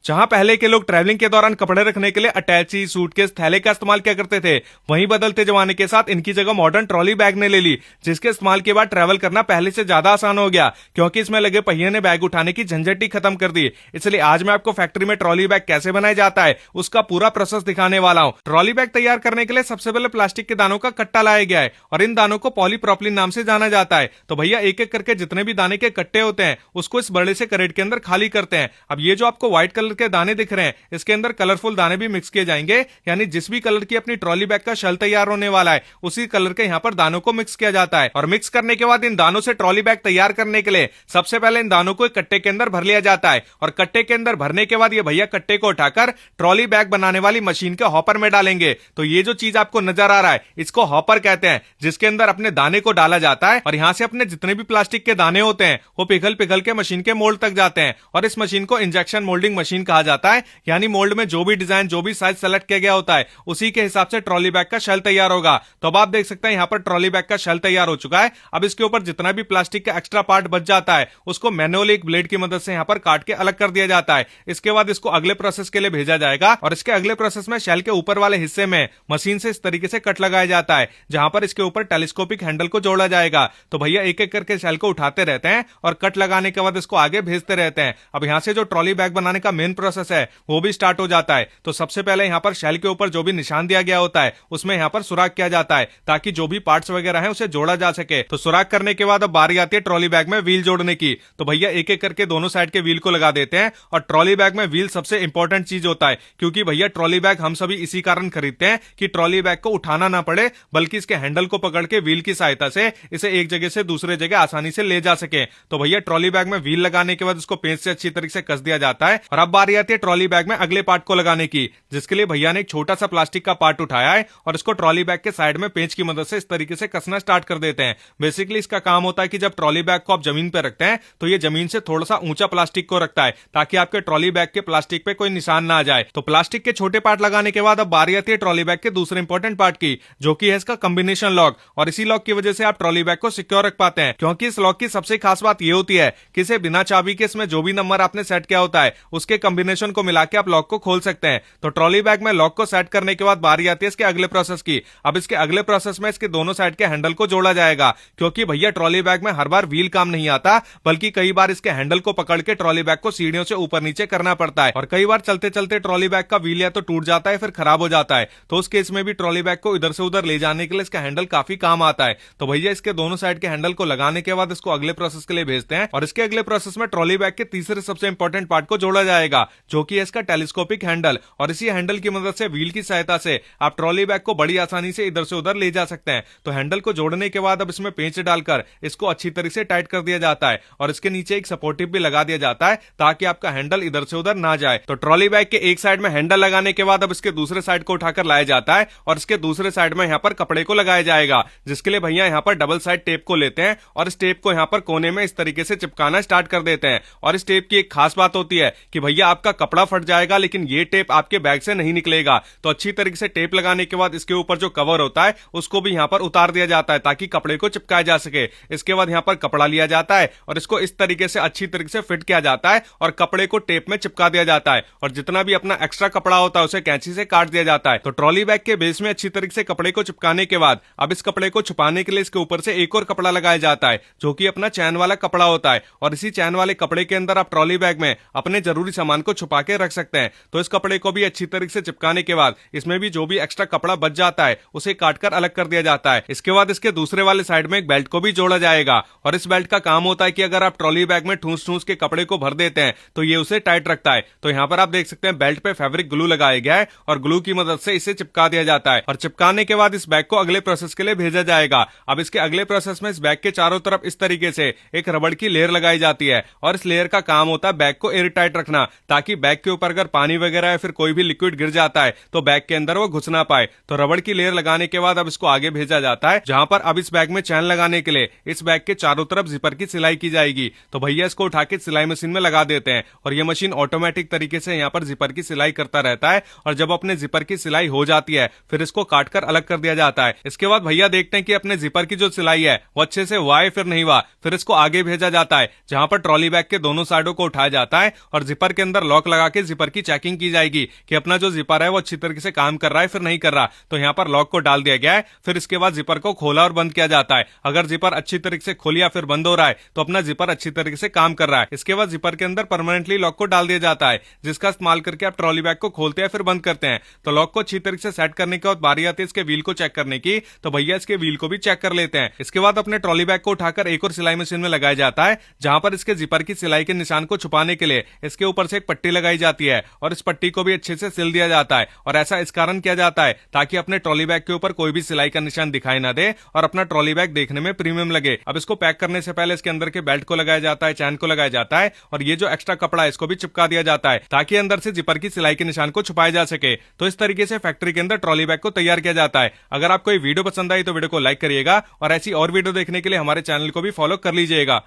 जहां पहले के लोग ट्रैवलिंग के दौरान कपड़े रखने के लिए अटैची, सूटकेस, थैले का इस्तेमाल किया करते थे, वहीं बदलते जमाने के साथ इनकी जगह मॉडर्न ट्रॉली बैग ने ले ली, जिसके इस्तेमाल के बाद ट्रैवल करना पहले से ज्यादा आसान हो गया, क्योंकि इसमें लगे पहिए ने बैग उठाने की झंझट ही खत्म कर दी। इसलिए आज मैं आपको फैक्ट्री में ट्रॉली बैग कैसे बनाया जाता है उसका पूरा प्रोसेस दिखाने वाला हूं। ट्रॉली बैग तैयार करने के लिए सबसे पहले प्लास्टिक के दानों का कट्टा लाया गया है और इन दानों को पॉलीप्रोपिलीन नाम से जाना जाता है। तो भैया एक एक करके जितने भी दाने के कट्टे होते हैं उसको इस बड़े से करेट के अंदर खाली करते हैं। अब ये जो आपको व्हाइट कलर के दाने दिख रहे हैं इसके अंदर कलरफुल दाने भी मिक्स किए जाएंगे, यानी जिस भी कलर की अपनी ट्रॉली बैग का शेल तैयार होने वाला है उसी कलर के यहाँ पर दानों को मिक्स किया जाता है। और मिक्स करने के बाद इन दानों से ट्रॉली बैग तैयार करने के लिए सबसे पहले इन दानों को एक कट्टे के अंदर भर लिया जाता है और कट्टे के अंदर भरने के बाद ये भैया कट्टे को उठाकर ट्रॉली बैग बनाने वाली मशीन के हॉपर में डालेंगे। तो ये जो चीज आपको नजर आ रहा है इसको हॉपर कहते हैं, जिसके अंदर अपने दाने को डाला जाता है और यहां से अपने जितने भी प्लास्टिक के दाने होते हैं वो पिघल पिघल के मशीन के मोल्ड तक जाते हैं और इस मशीन को इंजेक्शन मोल्डिंग मशीन कहा जाता है। यानी मोल्ड में जो भी डिजाइन, जो भी साइज सेलेक्ट किया गया होता है उसी के हिसाब से ट्रॉली बैग का शेल तैयार होगा। तो अब आप देख सकते हैं यहाँ पर ट्रॉली बैग का शेल तैयार हो चुका है। अब इसके ऊपर जितना भी प्लास्टिक का एक्स्ट्रा पार्ट बच जाता है उसको मैनुअली एक ब्लेड की मदद से यहाँ पर काट के अलग कर दिया जाता है। इसके बाद इसको अगले प्रोसेस के लिए भेजा जाएगा और इसके अगले प्रोसेस में शेल के ऊपर वाले हिस्से में मशीन से इस तरीके से कट लगाया जाता है, जहां पर इसके ऊपर टेलीस्कोपिक हैंडल को जोड़ा जाएगा। तो भैया एक एक करके शेल को उठाते रहते हैं और कट लगाने के बाद इसको आगे भेजते रहते हैं। अब यहां से जो ट्रॉली बैग बनाने का मेन प्रोसेस है वो भी स्टार्ट हो जाता है। तो सबसे पहले यहाँ पर शेल के ऊपर जो भी निशान दिया गया होता है उसमें यहाँ पर सुराख किया जाता है ताकि जो भी पार्ट्स वगैरह है उसे जोड़ा जा सके। तो सुराख करने के बाद अब बारी आती है ट्रॉली बैग में व्हील जोड़ने की। तो भैया एक एक करके दोनों साइड के व्हील को लगा देते हैं और ट्रॉली बैग में व्हील सबसे इंपॉर्टेंट चीज होता है, क्योंकि भैया ट्रॉली बैग हम सभी इसी कारण खरीदते हैं कि ट्रॉली बैग को उठाना ना पड़े, बल्कि इसके हैंडल को पकड़ के व्हील की सहायता से इसे एक जगह से दूसरे जगह आसानी से ले जा सके। तो भैया ट्रॉली बैग में व्हील लगाने के बाद इसको पेंच से अच्छी तरीके से कस दिया जाता है और अब बारी आती है ट्रॉली बैग में अगले पार्ट को लगाने की, जिसके लिए भैया ने एक छोटा सा प्लास्टिक का पार्ट उठाया है और इसको ट्रॉली बैग के साइड में पेंच की मदद से इस तरीके से कसना स्टार्ट कर देते हैं। बेसिकली इसका काम होता है कि जब ट्रॉली बैग को आप जमीन पर रखते हैं तो ये जमीन से थोड़ा सा ऊंचा प्लास्टिक को रखता है ताकि आपके ट्रॉली बैग के प्लास्टिक पे कोई निशान ना आ जाए। तो प्लास्टिक के छोटे पार्ट लगाने के बाद अब बारी आती है ट्रॉली बैग के दूसरे इंपॉर्टेंट पार्ट की, जो कि है इसका कॉम्बिनेशन लॉक। और इसी लॉक की वजह से आप ट्रॉली बैग को सिक्योर रख पाते हैं, क्योंकि इस लॉक की सबसे खास बात यह होती है कि इसे बिना चाबी के इसमें जो भी नंबर आपने सेट किया होता है उसके कॉम्बिनेशन को मिला के आप लॉक को खोल सकते हैं। तो ट्रॉली बैग में लॉक को सेट करने के बाद बारी आती है इसके अगले प्रोसेस की। अब इसके अगले प्रोसेस में इसके दोनों साइड के हैंडल को जोड़ा जाएगा, क्योंकि भैया ट्रॉली बैग में हर बार व्हील काम नहीं आता, बल्कि कई बार इसके हैंडल को पकड़ के ट्रॉली बैग को सीढ़ियों से ऊपर नीचे करना पड़ता है और कई बार चलते चलते ट्रॉली बैग का व्हील या तो टूट जाता है फिर खराब हो जाता है। तो उस केस में भी ट्रॉली बैग को इधर से उधर ले जाने के लिए इसका हैंडल काफी काम आता है। तो भैया इसके दोनों साइड के हैंडल को लगाने के बाद इसको अगले प्रोसेस के लिए भेजते हैं और इसके अगले प्रोसेस में ट्रॉली बैग के तीसरे सबसे इंपॉर्टेंट पार्ट को जोड़ा जाएगा, जो कि है इसका टेलीस्कोपिक हैंडल। और इसी हैंडल की मदद से व्हील की सहायता से आप ट्रॉली बैग को बड़ी आसानी से इधर से उधर ले जा सकते हैं। तो हैंडल को जोड़ने के बाद अब इसमें पेंच डालकर इसको अच्छी तरीके से टाइट कर दिया जाता है और इसके नीचे एक सपोर्टिव भी लगा दिया जाता है ताकि आपका हैंडल इधर से उधर ना जाए। तो ट्रॉली बैग के एक साइड में हैंडल लगाने के बाद अब इसके दूसरे साइड को उठाकर लाया जाता है और इसके दूसरे साइड में यहाँ पर कपड़े को लगाया जाएगा, जिसके लिए भैया यहाँ पर डबल साइड टेप को लेते हैं और इस टेप को यहाँ पर कोने में इस तरीके से चिपकाना स्टार्ट कर देते हैं। और इस टेप की एक खास बात होती है कि भैया आपका कपड़ा फट जाएगा लेकिन ये टेप आपके बैग से नहीं निकलेगा। तो अच्छी तरीके से टेप लगाने के बाद इसके ऊपर जो कवर होता है उसको भी यहाँ पर उतार दिया जाता है ताकि कपड़े को चिपकाया जा सके। इसके बाद यहाँ पर कपड़ा लिया जाता है और इसको इस तरीके से अच्छी तरीके से फिट किया जाता है और कपड़े को टेप में चिपका दिया जाता है और जितना भी अपना एक्स्ट्रा कपड़ा होता है उसे कैंची से काट दिया जाता है। तो ट्रॉली बैग के बेस में अच्छी तरीके से कपड़े को चिपकाने के बाद अब इस कपड़े को छुपाने के लिए इसके ऊपर से एक और कपड़ा लगाया जाता है, जो कि अपना चैन वाला कपड़ा होता है और इसी चैन वाले कपड़े के अंदर आप ट्रॉली बैग में अपने जरूरी सामान को छुपा के रख सकते हैं। तो इस कपड़े को भी अच्छी तरीके से चिपकाने के बाद इसमें भी जो भी एक्स्ट्रा कपड़ा बच जाता है उसे काटकर अलग कर दिया जाता है। इसके बाद इसके दूसरे वाले साइड में एक बेल्ट को भी जोड़ा जाएगा और इस बेल्ट का काम होता है कि अगर आप ट्रॉली बैग में ठूस ठूस के कपड़े को भर देते हैं तो ये उसे टाइट रखता है। तो यहाँ पर आप देख सकते हैं बेल्ट पे फैब्रिक ग्लू लगाया गया है और ग्लू की मदद से इसे चिपका दिया जाता है और चिपकाने के बाद इस बैग को अगले प्रोसेस के लिए भेजा जाएगा। अब इसके अगले प्रोसेस में इस बैग के चारों तरफ इस तरीके से एक रबड़ की लेयर लगाई जाती है और इस लेयर का काम होता है बैग को एयर टाइट रखना, ताकि बैग के ऊपर अगर पानी वगैरह या फिर कोई भी लिक्विड गिर जाता है तो बैग के अंदर वो घुस ना पाए। तो रबड़ की लेयर लगाने के बाद अब इसको आगे भेजा जाता है, जहां पर अब इस बैग में चैन लगाने के लिए इस बैग के चारों तरफ जिपर की सिलाई की जाएगी। तो भैया इसको उठा के सिलाई मशीन में लगा देते हैं और ये मशीन ऑटोमेटिक तरीके से यहाँ पर जिपर की सिलाई करता रहता है और जब अपने जिपर की सिलाई हो जाती है फिर इसको काटकर अलग कर दिया जाता है। इसके बाद भैया देखते हैं कि अपने जिपर की जो सिलाई है वो अच्छे से हुआ है फिर नहीं हुआ। फिर इसको आगे भेजा जाता है, जहां पर ट्रॉली बैग के दोनों साइडों को उठाया जाता है और जिपर के अंदर अंदर लॉक लगा के जिपर की चेकिंग की जाएगी कि अपना जो जिपर है वो अच्छी तरीके से काम कर रहा है फिर नहीं कर रहा। तो यहाँ पर लॉक को डाल दिया गया है। फिर इसके बाद जिपर को खोला और बंद किया जाता है। अगर जिपर अच्छी तरीके से खोल या फिर बंद हो रहा है तो अपना जिपर अच्छी तरीके से काम कर रहा है। इसके बाद जिपर के अंदर परमानेंटली लॉक को डाल दिया जाता है, जिसका इस्तेमाल करके आप ट्रॉली बैग को खोलते हैं फिर बंद करते हैं। तो लॉक को अच्छी तरीके से सेट करने के बाद बारी आती है इसके व्हील को चेक करने की। तो भैया इसके व्हील को भी चेक कर लेते हैं। इसके बाद अपने ट्रॉली बैग को उठाकर एक और सिलाई मशीन में लगाया जाता है, जहां पर इसके जिपर की सिलाई के निशान को छुपाने के लिए इसके ऊपर से एक पट्टी लगाई जाती है और इस पट्टी को भी अच्छे से सिल दिया जाता है। और ऐसा इस कारण किया जाता है ताकि अपने ट्रॉली बैग के ऊपर कोई भी सिलाई का निशान दिखाई ना दे और अपना ट्रॉली बैग देखने में प्रीमियम लगे। अब इसको पैक करने से पहले इसके अंदर के बेल्ट को लगाया जाता है, चैन को लगाया जाता है और ये जो एक्स्ट्रा कपड़ा है इसको भी चिपका दिया जाता है ताकि अंदर से जिपर की सिलाई के निशान को छुपाया जा सके। तो इस तरीके से फैक्ट्री के अंदर ट्रॉली बैग को तैयार किया जाता है। अगर आपको ये वीडियो पसंद आई तो वीडियो को लाइक करिएगा और ऐसी और वीडियो देखने के लिए हमारे चैनल को भी फॉलो कर लीजिएगा।